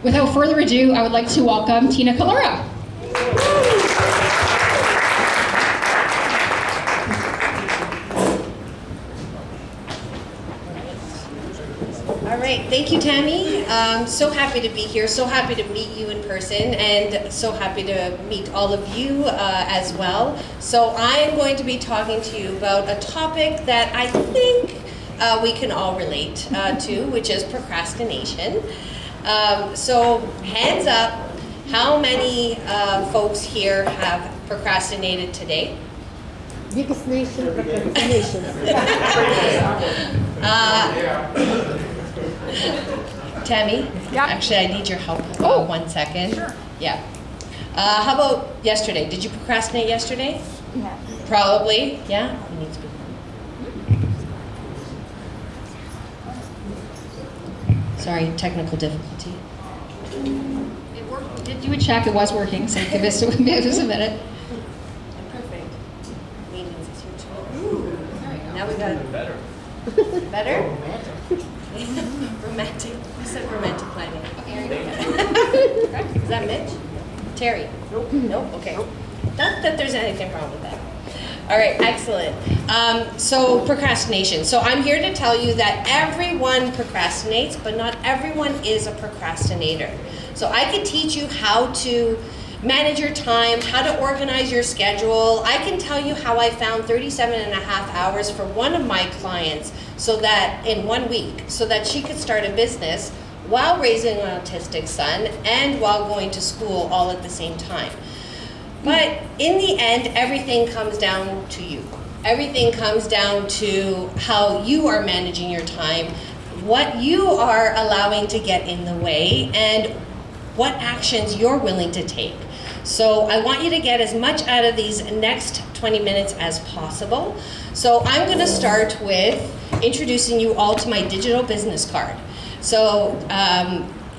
Without further ado, I would like to welcome Tina Collura. All right, thank you, Tammy. So happy to be here, so happy to meet you in person, and so happy to meet all of you as well. So I am going to be talking to you about a topic that I think we can all relate to, which is procrastination. So hands up, how many folks here have procrastinated today? Biggest nation, procrastination. Tammy? Yeah. Actually, I need your help. 1 second. Sure. Yeah. How about yesterday? Did you procrastinate yesterday? Yeah. Probably. Yeah? You need to be. Sorry, technical difficulty. It worked. We did do a check. It was working, so give us a minute. Perfect. Meetings is here too. Now we got it. Better? Romantic. I said romantic planning. Is that Mitch? Terry? Nope. Okay. Not that there's anything wrong with that. All right, excellent. So procrastination. So I'm here to tell you that everyone procrastinates, but not everyone is a procrastinator. So I can teach you how to manage your time, how to organize your schedule. I can tell you how I found 37.5 hours for one of my clients so that in 1 week, so that she could start a business while raising an autistic son and while going to school all at the same time. But in the end, everything comes down to you. Everything comes down to how you are managing your time, what you are allowing to get in the way, and what actions you're willing to take. So I want you to get as much out of these next 20 minutes as possible. So I'm going to start with introducing you all to my digital business card. So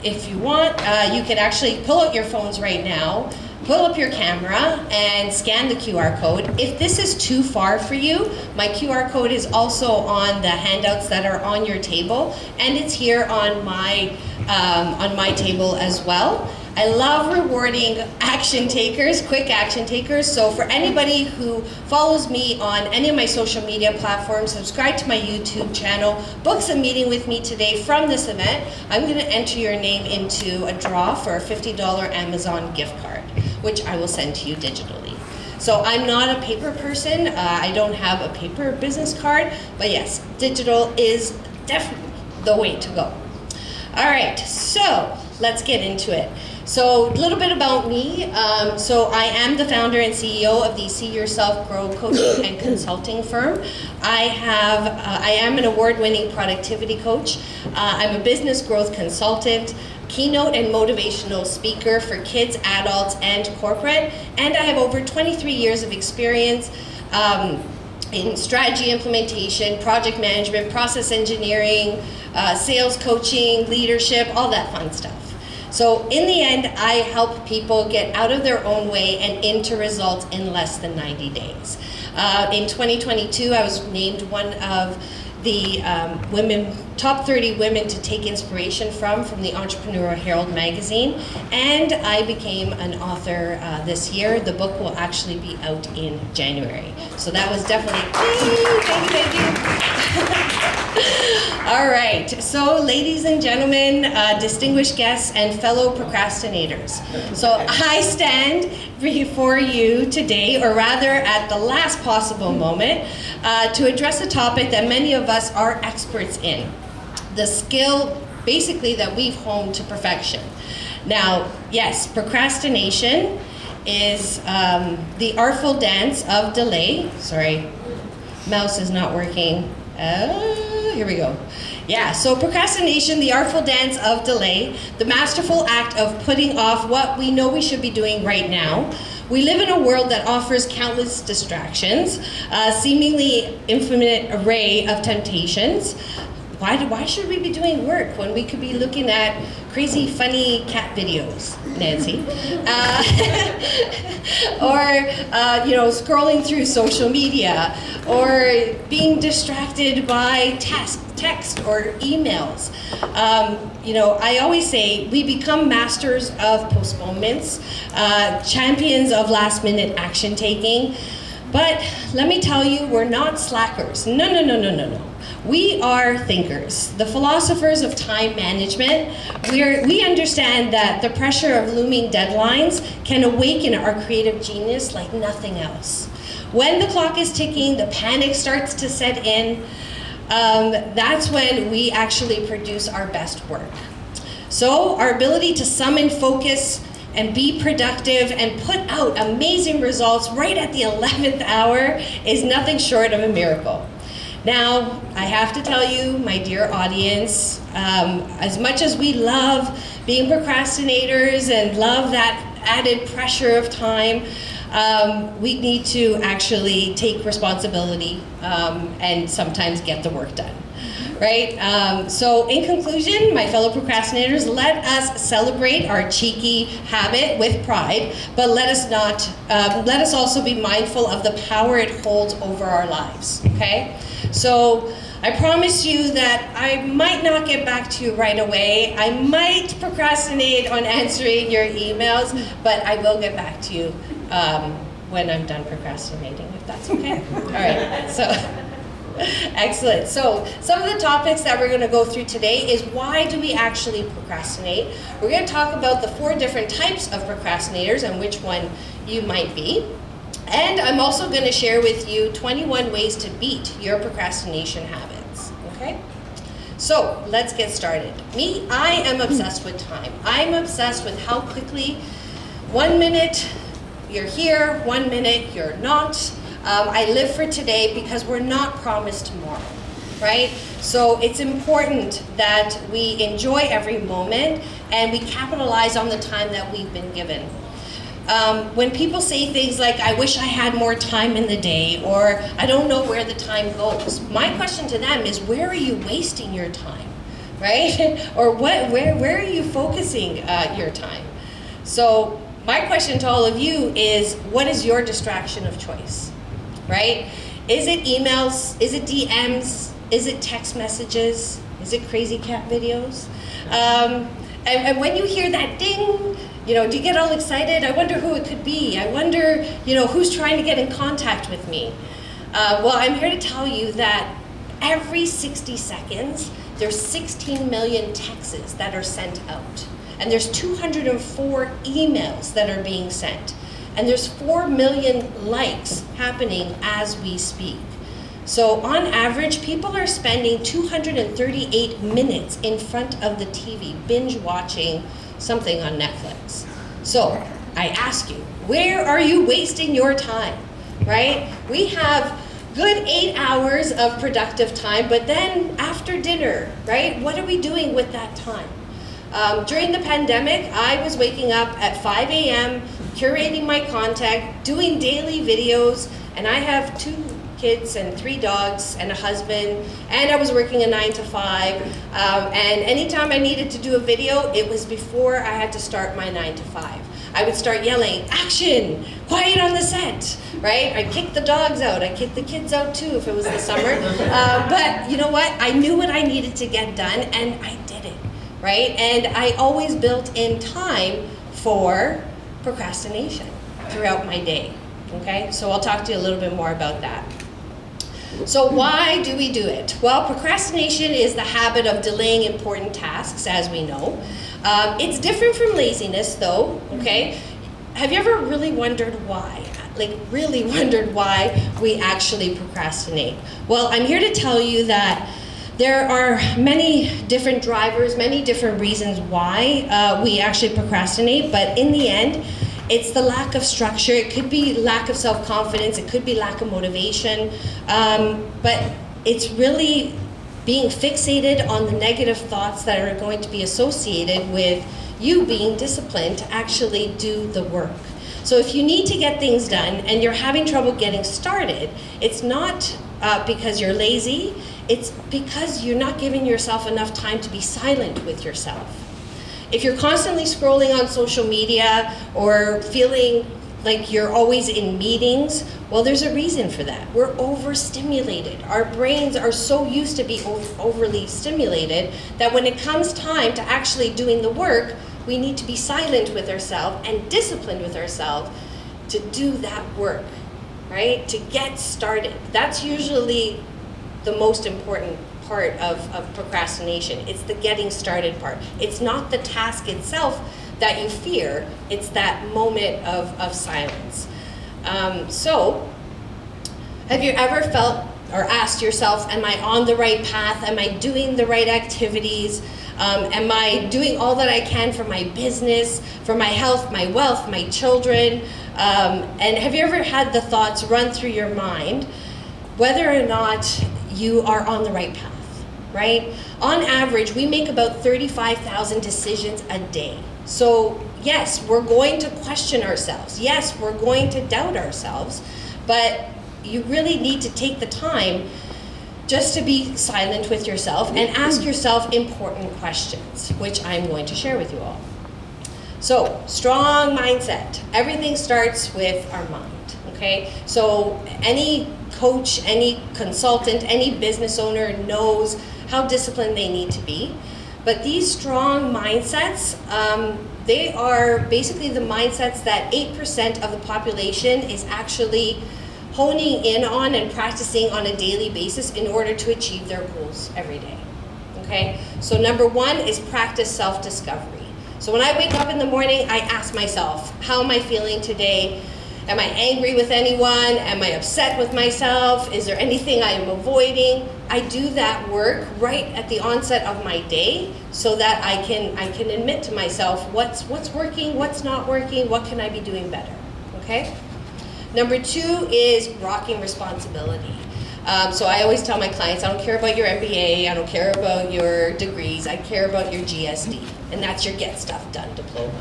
if you want, you can actually pull out your phones right now, pull up your camera and scan the QR code. If this is too far for you, my QR code is also on the handouts that are on your table, and it's here on my table as well. I love rewarding action takers, quick action takers. So for anybody who follows me on any of my social media platforms, subscribe to my YouTube channel, books a meeting with me today from this event, I'm going to enter your name into a draw for a $50 Amazon gift card, which I will send to you digitally. So I'm not a paper person. I don't have a paper business card, but yes, digital is definitely the way to go. All right, so let's get into it. So a little bit about me. So I am the founder and CEO of the See Yourself Grow coaching and consulting firm. I am an award-winning productivity coach. I'm a business growth consultant, keynote and motivational speaker for kids, adults, and corporate. And I have over 23 years of experience in strategy implementation, project management, process engineering, sales coaching, leadership, all that fun stuff. So in the end, I help people get out of their own way and into results in less than 90 days. In 2022, I was named one of the top 30 women to take inspiration from the Entrepreneur Herald magazine, and I became an author this year. The book will actually be out in January. So that was definitely, thank you. All right, so ladies and gentlemen, distinguished guests and fellow procrastinators. So I stand before you today, or rather at the last possible moment, to address a topic that many of us are experts in. The skill, basically, that we've honed to perfection. Now, yes, procrastination is the artful dance of delay. Sorry, mouse is not working. Here we go. Yeah, so procrastination, the artful dance of delay, the masterful act of putting off what we know we should be doing right now. We live in a world that offers countless distractions, a seemingly infinite array of temptations. Why should we be doing work when we could be looking at crazy, funny cat videos, Nancy? Or scrolling through social media, or being distracted by text or emails. You know, I always say we become masters of postponements, champions of last minute action taking. But let me tell you, we're not slackers. No, no, no, no, no, no. We are thinkers, the philosophers of time management. We understand that the pressure of looming deadlines can awaken our creative genius like nothing else. When the clock is ticking, the panic starts to set in. That's when we actually produce our best work. So our ability to summon focus and be productive and put out amazing results right at the 11th hour is nothing short of a miracle. Now, I have to tell you, my dear audience, as much as we love being procrastinators and love that added pressure of time, we need to actually take responsibility and sometimes get the work done. Right? So in conclusion, my fellow procrastinators, let us celebrate our cheeky habit with pride, but let us also be mindful of the power it holds over our lives, okay? So I promise you that I might not get back to you right away. I might procrastinate on answering your emails, but I will get back to you when I'm done procrastinating, if that's okay. All right, so. Excellent. So some of the topics that we're going to go through today is why do we actually procrastinate? We're going to talk about the 4 different types of procrastinators and which one you might be. And I'm also going to share with you 21 ways to beat your procrastination habits. Okay? So let's get started. I am obsessed with time. I'm obsessed with how quickly 1 minute you're here, 1 minute you're not. I live for today because we're not promised tomorrow, right? So it's important that we enjoy every moment and we capitalize on the time that we've been given. When people say things like, I wish I had more time in the day, or I don't know where the time goes, my question to them is, where are you wasting your time, right? Or where are you focusing your time? So my question to all of you is, what is your distraction of choice? Right? Is it emails? Is it DMs? Is it text messages? Is it crazy cat videos? And when you hear that ding, you know, do you get all excited? I wonder who it could be. I wonder, you know, who's trying to get in contact with me. Well, I'm here to tell you that every 60 seconds, there's 16 million texts that are sent out. And there's 204 emails that are being sent. And there's 4 million likes happening as we speak. So on average, people are spending 238 minutes in front of the TV, binge watching something on Netflix. So I ask you, where are you wasting your time, right? We have good 8 hours of productive time, but then after dinner, right? What are we doing with that time? During the pandemic, I was waking up at 5 a.m., curating my content, doing daily videos, and I have 2 kids and 3 dogs and a husband, and I was working a 9 to 5. And anytime I needed to do a video, it was before I had to start my 9 to 5. I would start yelling, action, quiet on the set, right? I'd kick the dogs out. I'd kick the kids out too if it was the summer. But you know what? I knew what I needed to get done, and I did it, right? And I always built in time for procrastination throughout my day, okay? So I'll talk to you a little bit more about that. So why do we do it? Well, procrastination is the habit of delaying important tasks, as we know. It's different from laziness, though, okay? Have you ever really wondered why? Like, really wondered why we actually procrastinate? Well, I'm here to tell you that there are many different drivers, many different reasons why we actually procrastinate, but in the end, it's the lack of structure. It could be lack of self-confidence. It could be lack of motivation. But it's really being fixated on the negative thoughts that are going to be associated with you being disciplined to actually do the work. So if you need to get things done and you're having trouble getting started, it's not because you're lazy. It's because you're not giving yourself enough time to be silent with yourself. If you're constantly scrolling on social media or feeling like you're always in meetings Well, there's a reason for that. We're overstimulated. Our brains are so used to be overly stimulated that when it comes time to actually doing the work, we need to be silent with ourselves and disciplined with ourselves to do that work, right? To get started. That's usually the most important part of procrastination. It's the getting started part. It's not the task itself that you fear, it's that moment of silence. So, have you ever felt or asked yourself, am I on the right path? Am I doing the right activities? Am I doing all that I can for my business, for my health, my wealth, my children? And have you ever had the thoughts run through your mind whether or not you are on the right path? Right? On average, we make about 35,000 decisions a day. So yes, we're going to question ourselves. Yes, we're going to doubt ourselves, but you really need to take the time just to be silent with yourself and ask yourself important questions, which I'm going to share with you all. So, strong mindset. Everything starts with our mind, okay? So any coach, any consultant, any business owner knows how disciplined they need to be. But these strong mindsets, they are basically the mindsets that 8% of the population is actually honing in on and practicing on a daily basis in order to achieve their goals every day, okay? So number one is practice self-discovery. So when I wake up in the morning, I ask myself, how am I feeling today? Am I angry with anyone? Am I upset with myself? Is there anything I am avoiding? I do that work right at the onset of my day so that I can admit to myself what's working, what's not working, what can I be doing better, okay? Number two is rocking responsibility. So I always tell my clients, I don't care about your MBA, I don't care about your degrees, I care about your GSD, and that's your Get Stuff Done diploma,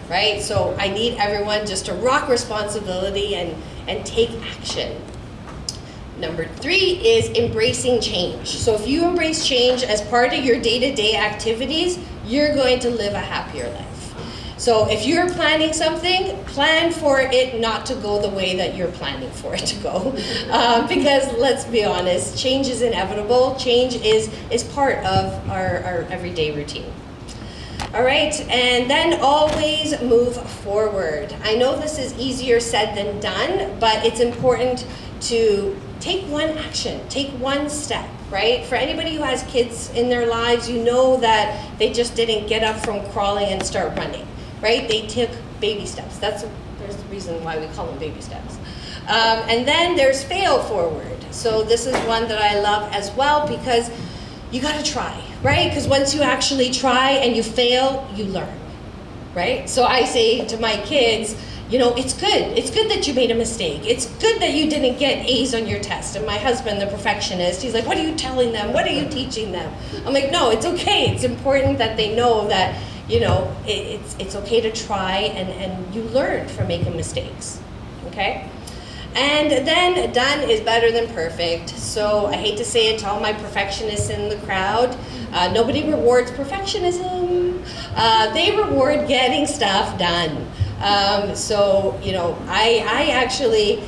right? So I need everyone just to rock responsibility and take action. Number three is embracing change. So if you embrace change as part of your day-to-day activities, you're going to live a happier life. So if you're planning something, plan for it not to go the way that you're planning for it to go. Because let's be honest, change is inevitable. Change is part of our everyday routine. All right, and then always move forward. I know this is easier said than done, but it's important to take one action, take one step, right? For anybody who has kids in their lives, you know that they just didn't get up from crawling and start running, right? They took baby steps. There's the reason why we call them baby steps. And then there's fail forward. So this is one that I love as well because you gotta try, right? Because once you actually try and you fail, you learn, right? So I say to my kids, you know, it's good. It's good that you made a mistake. It's good that you didn't get A's on your test. And my husband, the perfectionist, he's like, what are you telling them? What are you teaching them? I'm like, no, it's okay. It's important that they know that, you know, it's okay to try and you learn from making mistakes, okay? And then done is better than perfect. So I hate to say it to all my perfectionists in the crowd, nobody rewards perfectionism. They reward getting stuff done. So, you know, I actually,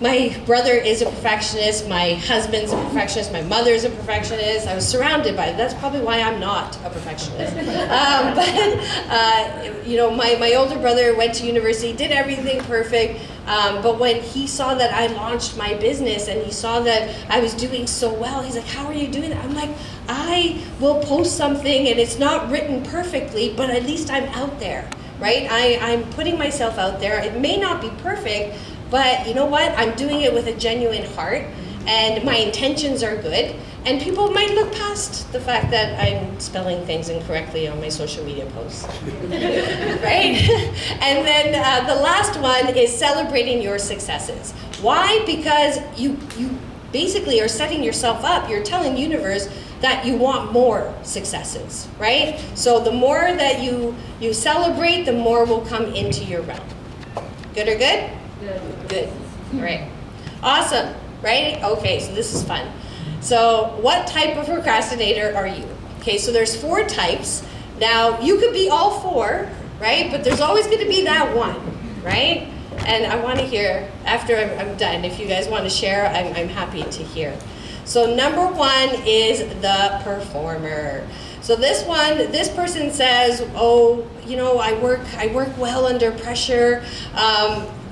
my brother is a perfectionist, my husband's a perfectionist, my mother's a perfectionist. I was surrounded by it. That's probably why I'm not a perfectionist. You know, my older brother went to university, did everything perfect, but when he saw that I launched my business and he saw that I was doing so well, he's like, how are you doing that? I'm like, I will post something and it's not written perfectly, but at least I'm out there. Right? I'm putting myself out there. It may not be perfect, but you know what? I'm doing it with a genuine heart, and my intentions are good, and people might look past the fact that I'm spelling things incorrectly on my social media posts. Right? And then the last one is celebrating your successes. Why? Because you basically are setting yourself up. You're telling the universe that you want more successes, right? So the more that you celebrate, the more will come into your realm. Good or good? Good. Good. All right. Awesome, right? Okay, so this is fun. So what type of procrastinator are you? Okay, so there's 4 types. Now, you could be all 4, right? But there's always gonna be that one, right? And I want to hear, after I'm done, if you guys want to share, I'm happy to hear. So number one is the performer. So this person says, oh, you know, I work well under pressure.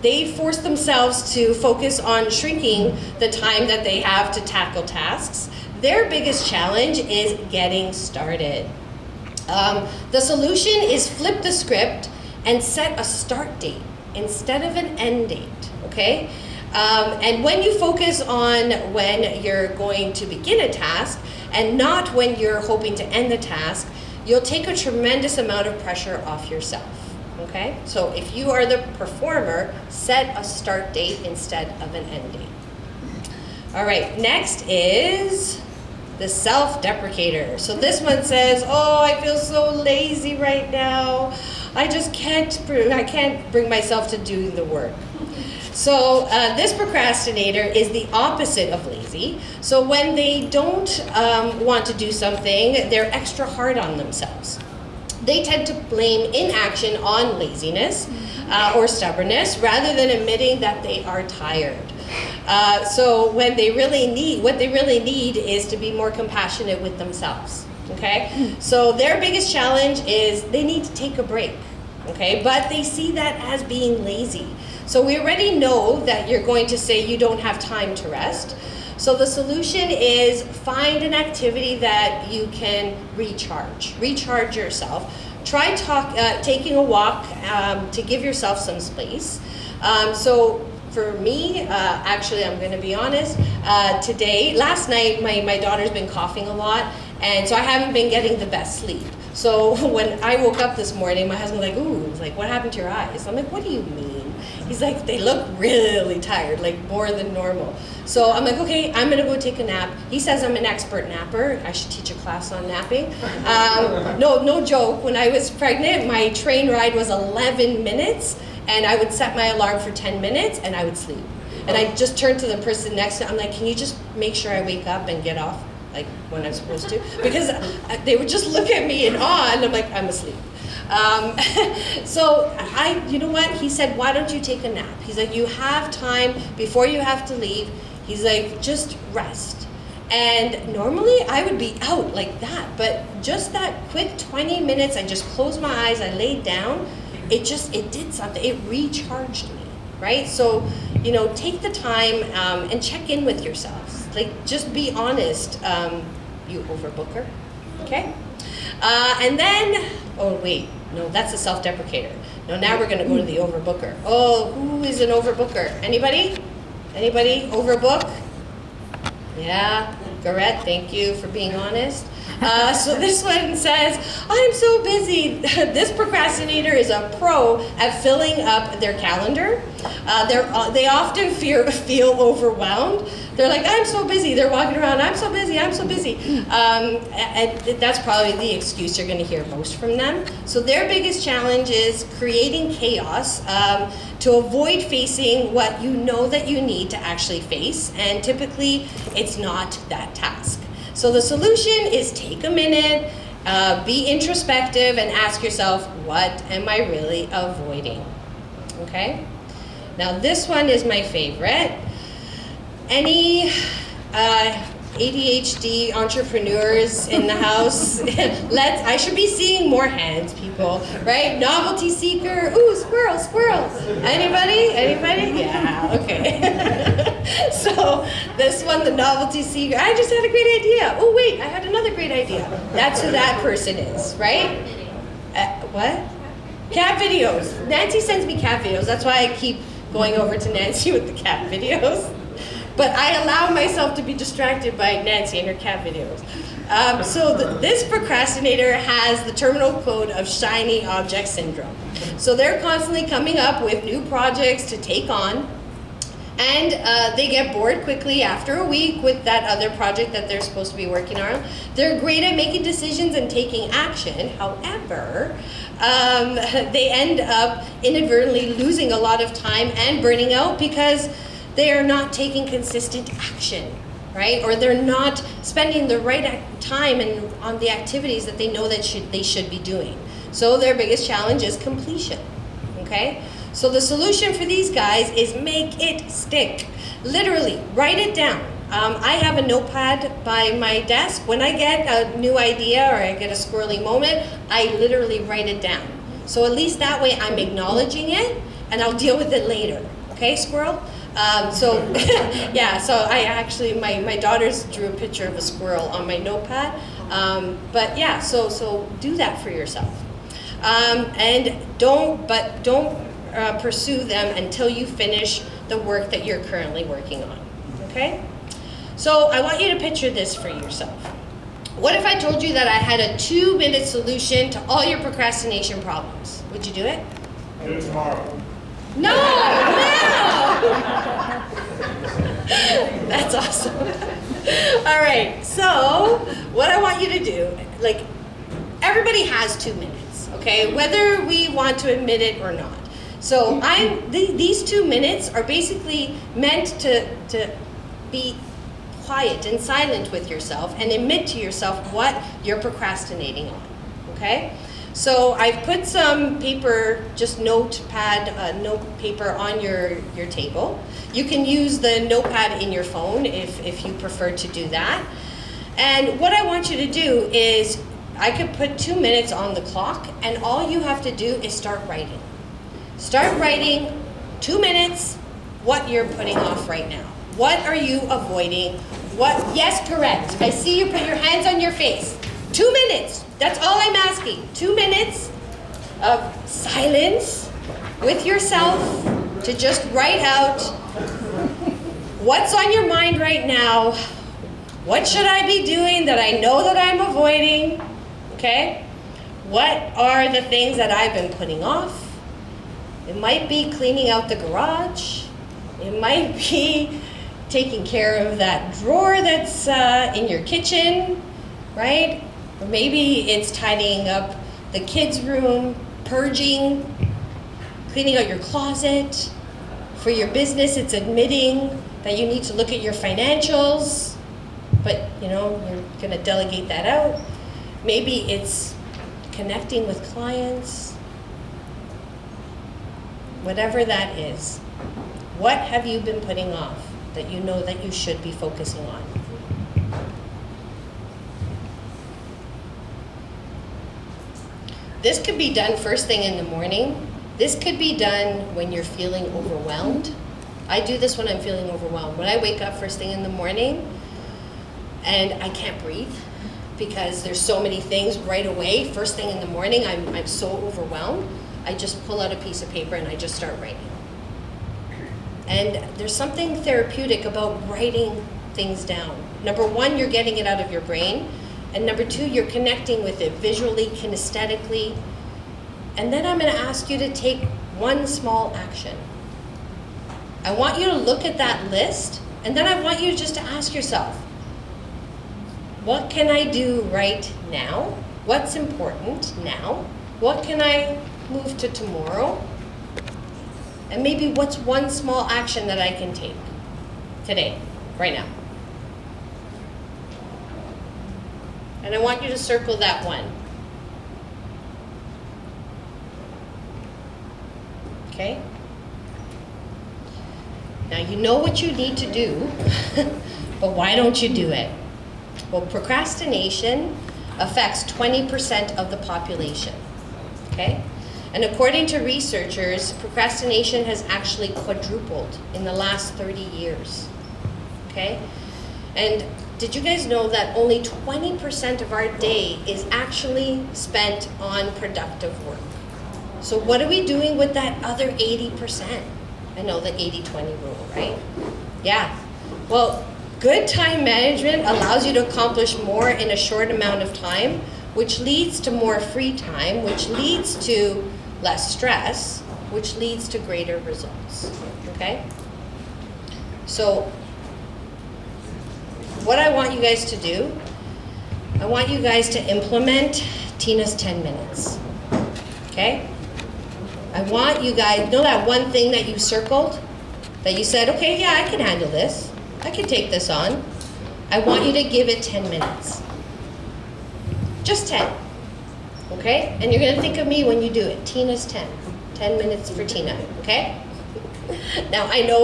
They force themselves to focus on shrinking the time that they have to tackle tasks. Their biggest challenge is getting started. The solution is flip the script and set a start date instead of an end date, okay? And when you focus on when you're going to begin a task and not when you're hoping to end the task, you'll take a tremendous amount of pressure off yourself. Okay, so if you are the performer, set a start date instead of an end date. All right, next is the self-deprecator. So this one says, oh, I feel so lazy right now. I can't bring myself to doing the work. So this procrastinator is the opposite of lazy. So when they don't want to do something, they're extra hard on themselves. They tend to blame inaction on laziness or stubbornness rather than admitting that they are tired. So what they really need is to be more compassionate with themselves. Okay? So their biggest challenge is they need to take a break. Okay? But they see that as being lazy. So we already know that you're going to say you don't have time to rest. So the solution is find an activity that you can recharge yourself. Try taking a walk to give yourself some space. So for me, actually, I'm going to be honest, last night, my daughter's been coughing a lot, and so I haven't been getting the best sleep. So when I woke up this morning, my husband was like, ooh, he's like, what happened to your eyes? I'm like, what do you mean? He's like, they look really tired, like more than normal. So I'm like, okay, I'm gonna go take a nap. He says I'm an expert napper. I should teach a class on napping. No joke, when I was pregnant, my train ride was 11 minutes, and I would set my alarm for 10 minutes, and I would sleep. And I just turned to the person next to me, I'm like, can you just make sure I wake up and get off like when I'm supposed to? Because they would just look at me in awe, and I'm like, I'm asleep. So you know what? He said, why don't you take a nap? He's like, you have time before you have to leave. He's like, just rest. And normally I would be out like that, but just that quick 20 minutes, I just closed my eyes, I laid down, it did something, it recharged me, right? So, you know, take the time and check in with yourselves. Like, just be honest, you overbooker, okay? And then, oh wait, no, that's a self-deprecator. No, now we're gonna go to the overbooker. Oh, who is an overbooker? Anybody? Anybody overbook? Yeah, Garrett, thank you for being honest. So this one says, I'm so busy. This procrastinator is a pro at filling up their calendar. They often feel overwhelmed. They're like, I'm so busy. They're walking around, I'm so busy, I'm so busy. And that's probably the excuse you're going to hear most from them. So their biggest challenge is creating chaos to avoid facing what you know that you need to actually face. And typically, it's not that task. So the solution is take a minute, be introspective, and ask yourself, what am I really avoiding? Okay? Now this one is my favorite. Any ADHD entrepreneurs in the house? I should be seeing more hands, people, right? Novelty seeker, ooh, squirrel, squirrel. Anybody? Anybody? Yeah, okay. So this one, the novelty seeker, I just had a great idea. Oh wait, I had another great idea. That's who that person is, right? What? Cat videos. Nancy sends me cat videos. That's why I keep going over to Nancy with the cat videos. But I allow myself to be distracted by Nancy and her cat videos. This procrastinator has the terminal code of shiny object syndrome. So they're constantly coming up with new projects to take on, and they get bored quickly after a week with that other project that they're supposed to be working on. They're great at making decisions and taking action. However, they end up inadvertently losing a lot of time and burning out because they are not taking consistent action, right? Or they're not spending the right time on the activities that they know that they should be doing. So their biggest challenge is completion, okay? So the solution for these guys is make it stick. Literally, write it down. I have a notepad by my desk. When I get a new idea or I get a squirrely moment, I literally write it down. So at least that way I'm acknowledging it and I'll deal with it later. Okay, squirrel? Yeah, so I actually, my daughters drew a picture of a squirrel on my notepad. But yeah, so do that for yourself. And don't pursue them until you finish the work that you're currently working on, okay? So I want you to picture this for yourself. What if I told you that I had a 2-minute solution to all your procrastination problems? Would you do it? Do it tomorrow. No! That's awesome. All right, so what I want you to do, like, everybody has 2 minutes, okay? Whether we want to admit it or not. So these 2 minutes are basically meant to be quiet and silent with yourself and admit to yourself what you're procrastinating on, okay? So I've put some paper, just note paper on your table. You can use the notepad in your phone if you prefer to do that. And what I want you to do is, I could put 2 minutes on the clock and all you have to do is start writing. Start writing 2 minutes what you're putting off right now. What are you avoiding? Yes, correct. I see you put your hands on your face. 2 minutes, that's all I'm asking. 2 minutes of silence with yourself to just write out what's on your mind right now. What should I be doing that I know that I'm avoiding? Okay? What are the things that I've been putting off? It might be cleaning out the garage. It might be taking care of that drawer that's in your kitchen, right? Or maybe it's tidying up the kids' room, purging, cleaning out your closet. For your business, it's admitting that you need to look at your financials, but you're gonna delegate that out. Maybe it's connecting with clients. Whatever that is, what have you been putting off that you know that you should be focusing on? This could be done first thing in the morning. This could be done when you're feeling overwhelmed. I do this when I'm feeling overwhelmed. When I wake up first thing in the morning and I can't breathe because there's so many things right away, first thing in the morning, I'm so overwhelmed. I just pull out a piece of paper and I just start writing. And there's something therapeutic about writing things down. Number one, you're getting it out of your brain. And number two, you're connecting with it visually, kinesthetically. And then I'm gonna ask you to take one small action. I want you to look at that list, and then I want you just to ask yourself, what can I do right now? What's important now? What can I move to tomorrow? And maybe what's one small action that I can take today, right now? And I want you to circle that one. Okay? Now you know what you need to do, but why don't you do it? Well, procrastination affects 20% of the population, okay? And according to researchers, procrastination has actually quadrupled in the last 30 years, okay? And did you guys know that only 20% of our day is actually spent on productive work? So what are we doing with that other 80%? I know the 80-20 rule, right? Yeah. Well, good time management allows you to accomplish more in a short amount of time, which leads to more free time, which leads to less stress, which leads to greater results, okay? So what I want you guys to do, I want you guys to implement Tina's 10 minutes, okay? I want you guys, you know that one thing that you circled? That you said, okay, yeah, I can handle this. I can take this on. I want you to give it 10 minutes. Just 10, okay? And you're gonna think of me when you do it. Tina's 10 10 minutes for Tina, okay? Now I know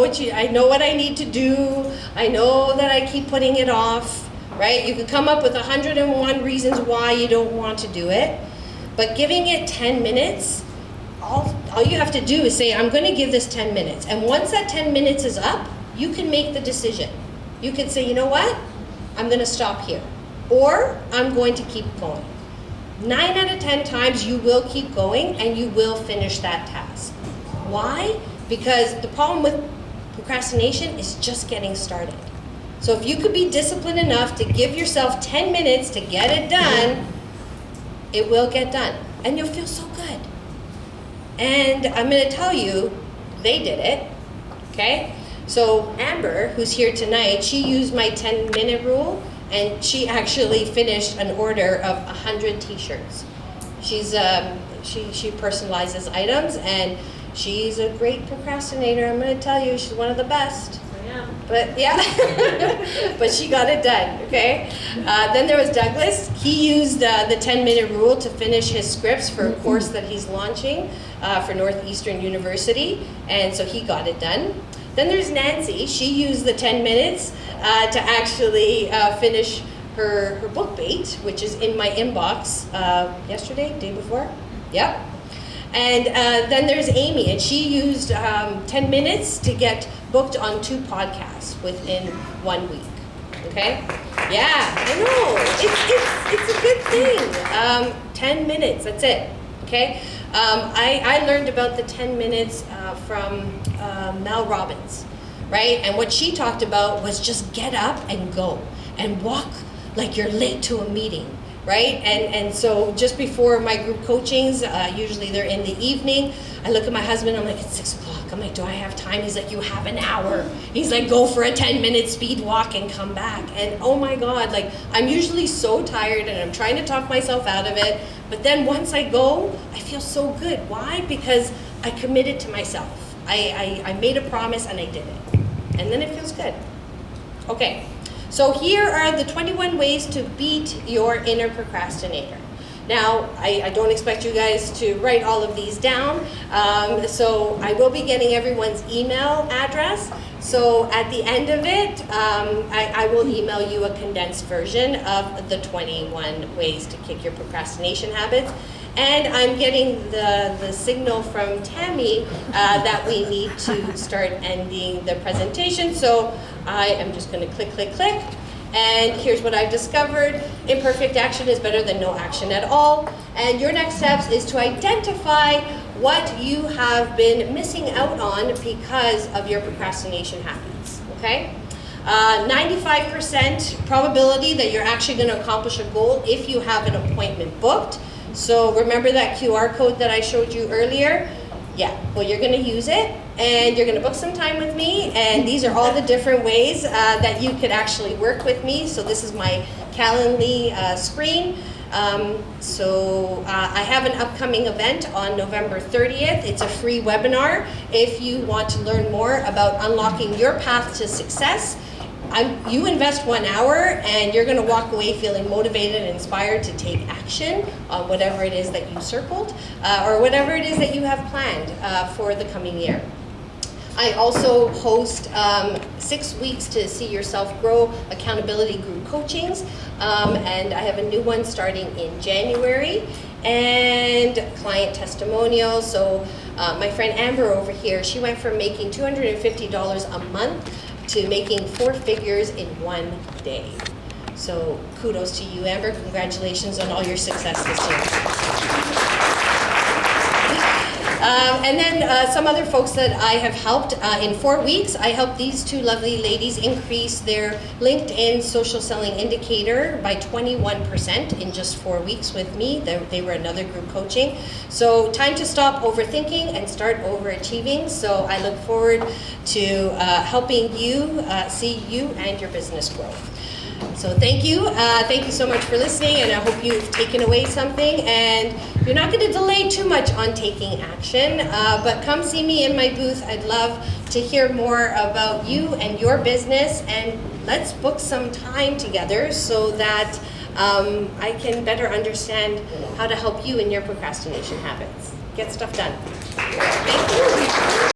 what I need to do. I know that I keep putting it off, right? You could come up with 101 reasons why you don't want to do it, but giving it 10 minutes, all you have to do is say, I'm going to give this 10 minutes. And once that 10 minutes is up, you can make the decision. You can say, you know what? I'm going to stop here. Or I'm going to keep going. 9 out of 10 times you will keep going and you will finish that task. Why? Because the problem with procrastination is just getting started. So if you could be disciplined enough to give yourself 10 minutes to get it done, it will get done. And you'll feel so good. And I'm going to tell you, they did it, okay? So Amber, who's here tonight, she used my 10-minute rule, and she actually finished an order of 100 t-shirts. She's she personalizes items, and she's a great procrastinator. I'm going to tell you, she's one of the best. I am. But yeah, but she got it done, okay? Then there was Douglas. He used the 10-minute rule to finish his scripts for a course that he's launching for Northeastern University, and so he got it done. Then there's Nancy. She used the 10 minutes to actually finish her book bait, which is in my inbox yesterday, day before. Yep. And then there's Amy, and she used 10 minutes to get booked on 2 podcasts within 1 week. Okay? Yeah, I know. It's a good thing. 10 minutes, that's it. Okay? I learned about the 10 minutes from Mel Robbins, right? And what she talked about was just get up and go and walk like you're late to a meeting, right? And so just before my group coachings, usually they're in the evening, I look at my husband, I'm like, it's 6 o'clock. I'm like, do I have time? He's like, you have an hour. He's like, go for a 10-minute speed walk and come back. And oh my God, like I'm usually so tired and I'm trying to talk myself out of it. But then once I go, I feel so good. Why? Because I committed to myself. I made a promise and I did it. And then it feels good. Okay, so here are the 21 ways to beat your inner procrastinator. Now, I don't expect you guys to write all of these down, so I will be getting everyone's email address. So at the end of it, I will email you a condensed version of the 21 ways to kick your procrastination habits. And I'm getting the signal from Tammy that we need to start ending the presentation. So I am just going to click, click, click. And here's what I've discovered. Imperfect action is better than no action at all. And your next steps is to identify what you have been missing out on because of your procrastination habits, okay? 95% probability that you're actually going to accomplish a goal if you have an appointment booked. So remember that QR code that I showed you earlier? Yeah, well, you're going to use it, and you're going to book some time with me, and these are all the different ways that you could actually work with me. So this is my Calendly screen. I have an upcoming event on November 30th. It's a free webinar. If you want to learn more about unlocking your path to success, you invest 1 hour and you're going to walk away feeling motivated and inspired to take action on whatever it is that you circled or whatever it is that you have planned for the coming year. I also host 6 weeks to see yourself grow accountability group coachings, and I have a new one starting in January, and client testimonials. So my friend Amber over here, she went from making $250 a month to making 4 figures in 1 day. So kudos to you, Amber. Congratulations on all your success this year. And then some other folks that I have helped in 4 weeks. I helped these 2 lovely ladies increase their LinkedIn social selling indicator by 21% in just 4 weeks with me. They were another group coaching. So time to stop overthinking and start overachieving. So I look forward to helping you see you and your business grow. So thank you so much for listening, and I hope you've taken away something, and you're not going to delay too much on taking action, but come see me in my booth. I'd love to hear more about you and your business, and let's book some time together so that I can better understand how to help you in your procrastination habits. get stuff done. Thank you.